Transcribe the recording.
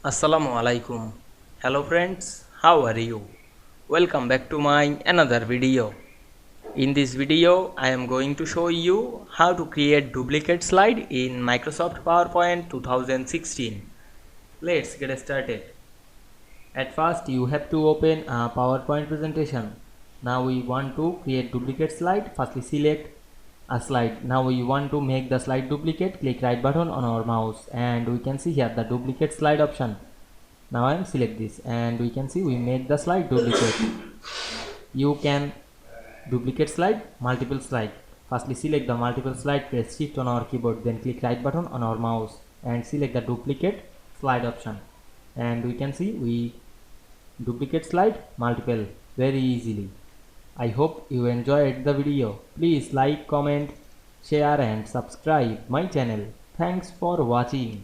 Assalamu Walaikum. Hello friends, how are you? Welcome back to my another video. In this video, I am going to show you how to create duplicate slide in Microsoft PowerPoint 2016. Let's get started. At first, you have to open a PowerPoint presentation. Now we want to create duplicate slide. Firstly, select a slide. Now we want to make the slide duplicate. Click right button on our mouse and we can see here the duplicate slide option. Now I am select this and we can see we made the slide duplicate. You can duplicate slide, multiple slide. Firstly select the multiple slide, press shift on our keyboard, then click right button on our mouse and select the duplicate slide option. And we can see we duplicate slide multiple very easily. I hope you enjoyed the video. Please like, comment, share and subscribe my channel. Thanks for watching.